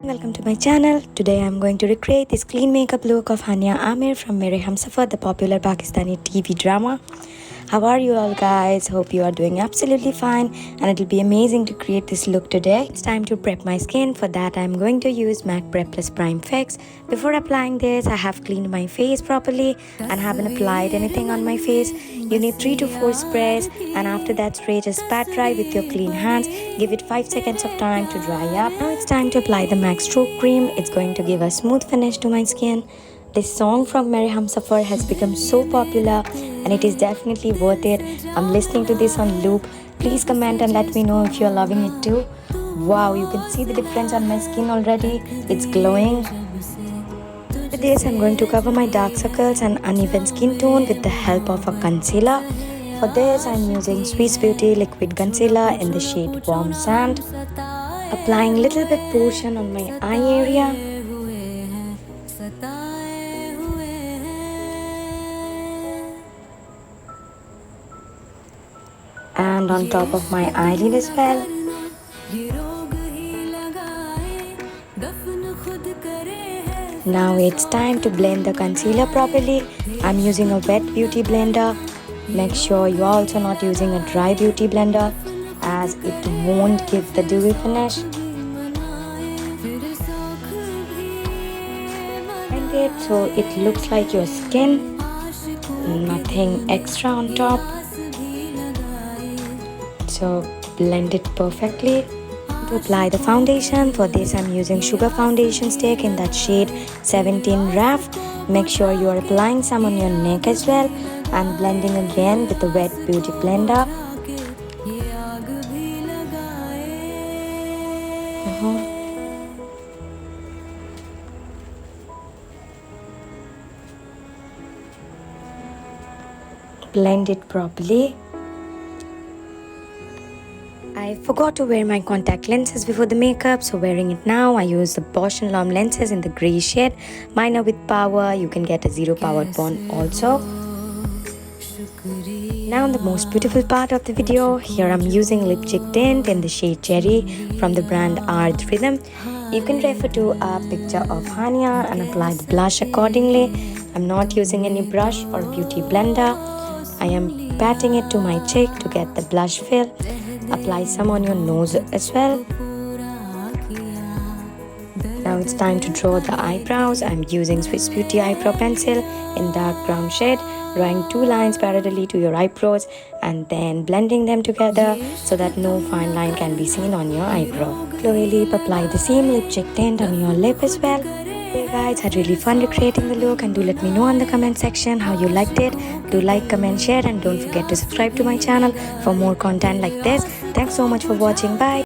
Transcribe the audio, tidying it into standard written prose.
Welcome to my channel. Today I'm going to recreate this clean makeup look of Hania Aamir from Humsafar, the popular Pakistani TV drama. How are you all guys? Hope you are doing absolutely fine and it will be amazing to create this look today. It's time to prep my skin. For that I'm going to use MAC Prep Plus Prime Fix. Before applying this, I have cleaned my face properly and haven't applied anything on my face. You need 3 to 4 sprays and after that spray just pat dry with your clean hands. Give it 5 seconds of time to dry up. Now it's time to apply the MAC Strobe Cream. It's going to give a smooth finish to my skin. This song from Humsafar has become so popular and it is definitely worth it. I'm listening to this on loop. Please comment and let me know if you're loving it too. Wow, you can see the difference on my skin already. It's glowing. With this, I'm going to cover my dark circles and uneven skin tone with the help of a concealer. For this, I'm using Swiss Beauty Liquid Concealer in the shade Warm Sand. Applying little bit portion on my eye area. And on top of my eyelid as well. Now it's time to blend the concealer properly. I'm using a wet beauty blender. Make sure you're also not using a dry beauty blender as it won't give the dewy finish. Blend it so it looks like your skin, nothing extra on top. So blend it perfectly. To apply the foundation, for this I'm using Sugar Foundation Stick in that shade 17 RAF. Make sure you are applying some on your neck as well and blending again with the wet beauty blender. Blend it properly. I forgot to wear my contact lenses before the makeup, so wearing it now. I use the Bosch & Lomb lenses in the grey shade. Mine are with power. You can get a zero powered one also. Now the most beautiful part of the video. Here I'm using lipstick tint in the shade Cherry from the brand Art Rhythm. You can refer to a picture of Hania and apply the blush accordingly. I'm not using any brush or beauty blender. I am patting it to my cheek to get the blush fill. Apply some on your nose as well. Now it's time to draw the eyebrows. I'm using Swiss Beauty eyebrow pencil in dark brown shade, drawing 2 lines parallelly to your eyebrows and then blending them together so that no fine line can be seen on your eyebrow. Glowy lip, apply the same lipstick tint on your lip as well. Hey guys, had really fun recreating the look and do let me know in the comment section how you liked it. Do like, comment, share and don't forget to subscribe to my channel for more content like this. Thanks so much for watching. Bye.